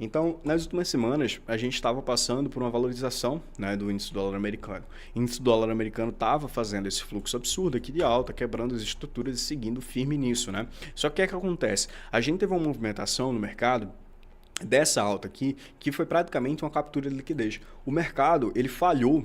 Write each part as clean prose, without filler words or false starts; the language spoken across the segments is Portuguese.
Então, nas últimas semanas, a gente estava passando por uma valorização, né, do índice do dólar americano. O índice do dólar americano estava fazendo esse fluxo absurdo aqui de alta, quebrando as estruturas e seguindo firme nisso, né? Só que o que é que acontece? A gente teve uma movimentação no mercado dessa alta aqui, que foi praticamente uma captura de liquidez. O mercado, ele falhou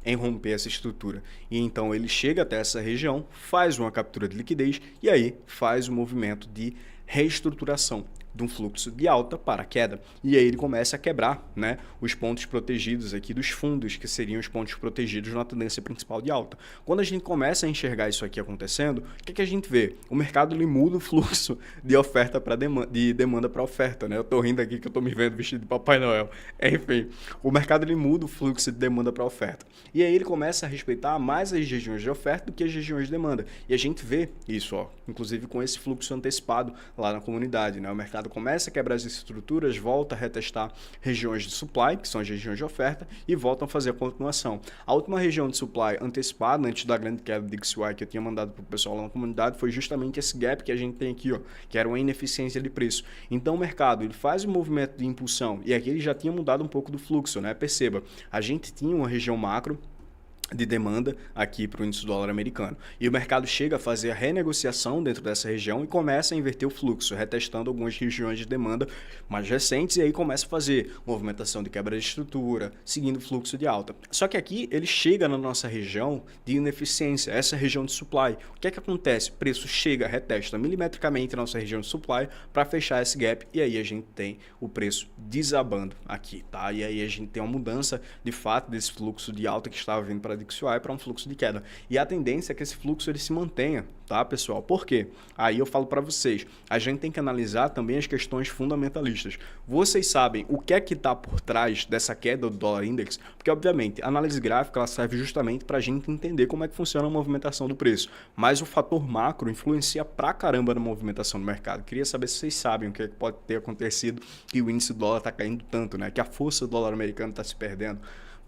em romper essa estrutura. E então ele chega até essa região, faz uma captura de liquidez e aí faz um movimento de reestruturação de um fluxo de alta para queda. E aí ele começa a quebrar, né, os pontos protegidos aqui dos fundos, que seriam os pontos protegidos na tendência principal de alta. Quando a gente começa a enxergar isso aqui acontecendo, o que a gente vê? O mercado ele muda o fluxo de oferta para demanda, de demanda para oferta, né? Eu tô rindo aqui que eu tô me vendo vestido de Papai Noel. Enfim, o mercado ele muda o fluxo de demanda para oferta. E aí ele começa a respeitar mais as regiões de oferta do que as regiões de demanda. E a gente vê isso, ó, inclusive com esse fluxo antecipado lá na comunidade, né? O mercado começa a quebrar as estruturas, volta a retestar regiões de supply, que são as regiões de oferta, e voltam a fazer a continuação. A última região de supply antecipada, antes da grande queda de DXY que eu tinha mandado para o pessoal lá na comunidade, foi justamente esse gap que a gente tem aqui, ó, que era uma ineficiência de preço. Então o mercado ele faz um movimento de impulsão, e aqui ele já tinha mudado um pouco do fluxo, né? Perceba, a gente tinha uma região macro de demanda aqui para o índice do dólar americano. E o mercado chega a fazer a renegociação dentro dessa região e começa a inverter o fluxo, retestando algumas regiões de demanda mais recentes e aí começa a fazer movimentação de quebra de estrutura, seguindo o fluxo de alta. Só que aqui ele chega na nossa região de ineficiência, essa região de supply. O que é que acontece? O preço chega, retesta milimetricamente a nossa região de supply para fechar esse gap e aí a gente tem o preço desabando aqui, tá? E aí a gente tem uma mudança de fato desse fluxo de alta que estava vindo para DXY para um fluxo de queda. E a tendência é que esse fluxo ele se mantenha, tá, pessoal? Por quê? Aí eu falo para vocês, a gente tem que analisar também as questões fundamentalistas. Vocês sabem o que é que está por trás dessa queda do dólar index? Porque, obviamente, a análise gráfica ela serve justamente para a gente entender como é que funciona a movimentação do preço. Mas o fator macro influencia pra caramba na movimentação do mercado. Queria saber se vocês sabem o que é que pode ter acontecido que o índice do dólar está caindo tanto, né? Que a força do dólar americano está se perdendo.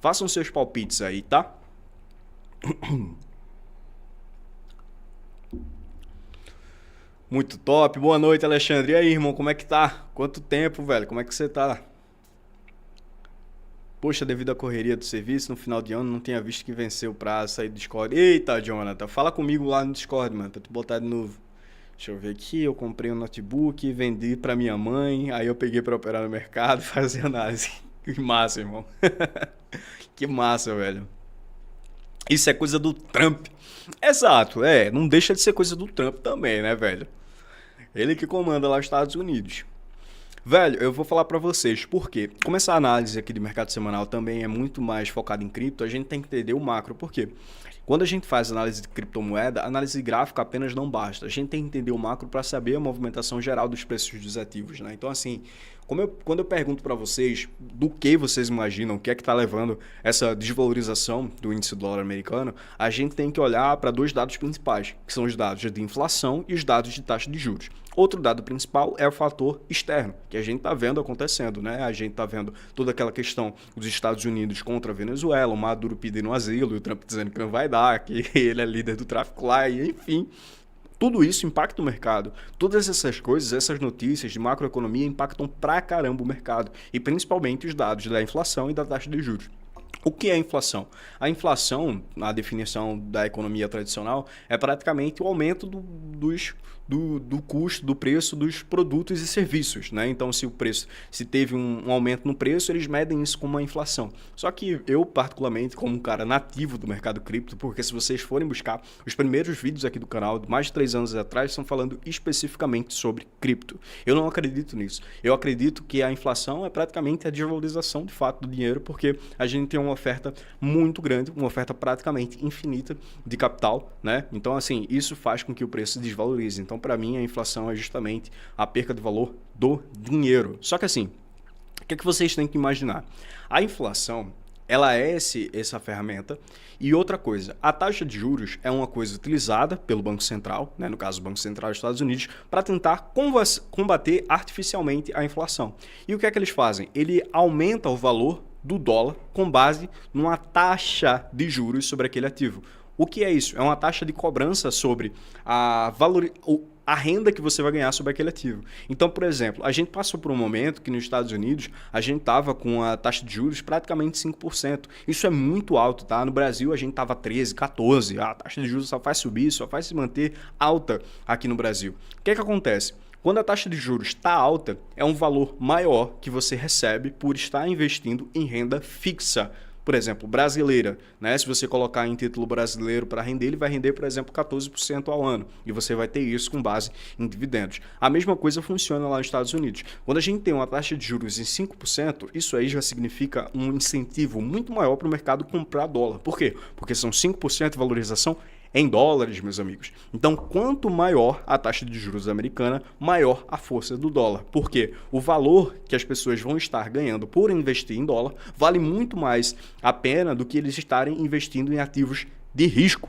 Façam seus palpites aí, tá? Muito top. Boa noite, Alexandre. E aí, irmão, como é que tá? Quanto tempo, velho? Como é que você tá? Poxa, devido à correria do serviço, no final de ano não tinha visto que venceu o prazo, sair do Discord. Eita, Jonathan, fala comigo lá no Discord, mano, pra tu botar de novo. Deixa eu ver aqui, eu comprei um notebook, vendi pra minha mãe, aí eu peguei pra operar no mercado e fazer análise. Que massa, irmão. Que massa, velho. Isso é coisa do Trump. Exato, não deixa de ser coisa do Trump também, né, velho? Ele que comanda lá os Estados Unidos. Velho, eu vou falar para vocês por quê. Como essa análise aqui de mercado semanal também é muito mais focada em cripto, a gente tem que entender o macro. Por quê? Quando a gente faz análise de criptomoeda, análise gráfica apenas não basta. A gente tem que entender o macro para saber a movimentação geral dos preços dos ativos, né? Então, assim, quando eu pergunto para vocês do que vocês imaginam, o que é que está levando essa desvalorização do índice do dólar americano, a gente tem que olhar para dois dados principais, que são os dados de inflação e os dados de taxa de juros. Outro dado principal é o fator externo, que a gente está vendo acontecendo, né? A gente está vendo toda aquela questão dos Estados Unidos contra a Venezuela, o Maduro pedindo asilo e o Trump dizendo que não vai dar, que ele é líder do tráfico lá, e enfim. Tudo isso impacta o mercado. Todas essas coisas, essas notícias de macroeconomia impactam pra caramba o mercado, e principalmente os dados da inflação e da taxa de juros. O que é a inflação? A inflação, na definição da economia tradicional, é praticamente o aumento do custo, do preço dos produtos e serviços, né? Então, se teve um aumento no preço, eles medem isso como uma inflação. Só que eu, particularmente, como um cara nativo do mercado cripto, porque se vocês forem buscar os primeiros vídeos aqui do canal, mais de 3 anos atrás, estão falando especificamente sobre cripto. Eu não acredito nisso. Eu acredito que a inflação é praticamente a desvalorização de fato do dinheiro, porque a gente tem uma oferta muito grande, uma oferta praticamente infinita de capital, né? Então, assim, isso faz com que o preço se desvalorize. Então, para mim, a inflação é justamente a perca de valor do dinheiro. Só que, assim, o que é que vocês têm que imaginar? A inflação, ela é essa ferramenta. E outra coisa, a taxa de juros é uma coisa utilizada pelo Banco Central, né, no caso o Banco Central dos Estados Unidos, para tentar combater artificialmente a inflação. E o que é que eles fazem? Ele aumenta o valor do dólar com base numa taxa de juros sobre aquele ativo. O que é isso? É uma taxa de cobrança sobre a renda que você vai ganhar sobre aquele ativo. Então, por exemplo, a gente passou por um momento que nos Estados Unidos a gente estava com a taxa de juros praticamente 5%. Isso é muito alto, tá? No Brasil a gente estava 13, 14. A taxa de juros só faz subir, só faz se manter alta aqui no Brasil. O que é que acontece? Quando a taxa de juros está alta, é um valor maior que você recebe por estar investindo em renda fixa. Por exemplo, brasileira, né? Se você colocar em título brasileiro para render, ele vai render, por exemplo, 14% ao ano. E você vai ter isso com base em dividendos. A mesma coisa funciona lá nos Estados Unidos. Quando a gente tem uma taxa de juros em 5%, isso aí já significa um incentivo muito maior para o mercado comprar dólar. Por quê? Porque são 5% de valorização em dólares, meus amigos. Então, quanto maior a taxa de juros americana, maior a força do dólar. Porque o valor que as pessoas vão estar ganhando por investir em dólar vale muito mais a pena do que eles estarem investindo em ativos de risco,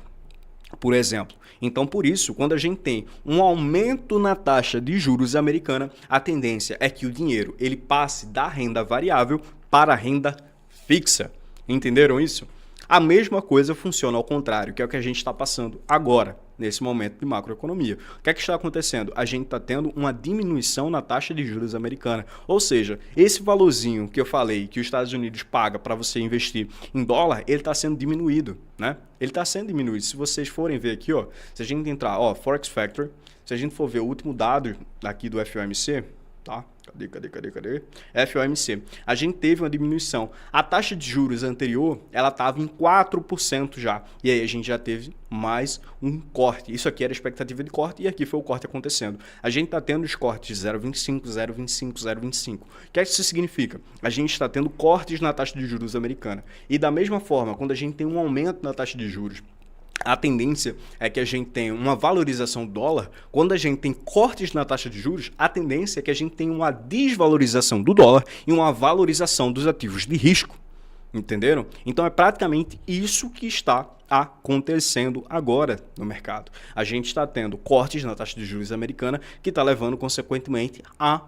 por exemplo. Então, por isso, quando a gente tem um aumento na taxa de juros americana, a tendência é que o dinheiro ele passe da renda variável para a renda fixa. Entenderam isso? A mesma coisa funciona ao contrário, que é o que a gente está passando agora, nesse momento de macroeconomia. O que é que está acontecendo? A gente está tendo uma diminuição na taxa de juros americana. Ou seja, esse valorzinho que eu falei que os Estados Unidos paga para você investir em dólar, ele está sendo diminuído, né? Ele está sendo diminuído. Se vocês forem ver aqui, ó, se a gente entrar, ó, Forex Factor, se a gente for ver o último dado aqui do FOMC, tá? Cadê? FOMC. A gente teve uma diminuição. A taxa de juros anterior, ela estava em 4% já. E aí a gente já teve mais um corte. Isso aqui era a expectativa de corte e aqui foi o corte acontecendo. A gente está tendo os cortes de 0,25, 0,25, 0,25. O que é que isso significa? A gente está tendo cortes na taxa de juros americana. E da mesma forma, quando a gente tem um aumento na taxa de juros, a tendência é que a gente tenha uma valorização do dólar. Quando a gente tem cortes na taxa de juros, a tendência é que a gente tenha uma desvalorização do dólar e uma valorização dos ativos de risco. Entenderam? Então é praticamente isso que está acontecendo agora no mercado. A gente está tendo cortes na taxa de juros americana que está levando, consequentemente, a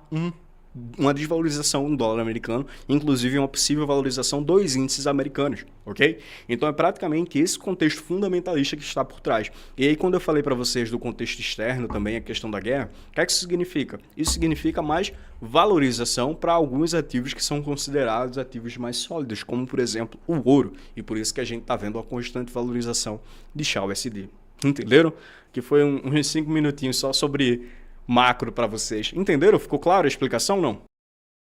uma desvalorização do dólar americano, inclusive uma possível valorização dos índices americanos, ok? Então é praticamente esse contexto fundamentalista que está por trás. E aí quando eu falei para vocês do contexto externo também, a questão da guerra, o que é que isso significa? Isso significa mais valorização para alguns ativos que são considerados ativos mais sólidos, como por exemplo o ouro, e por isso que a gente está vendo uma constante valorização de XAUSD. Entenderam? Que foi uns 5 minutinhos só sobre macro para vocês. Entenderam? Ficou claro a explicação, não?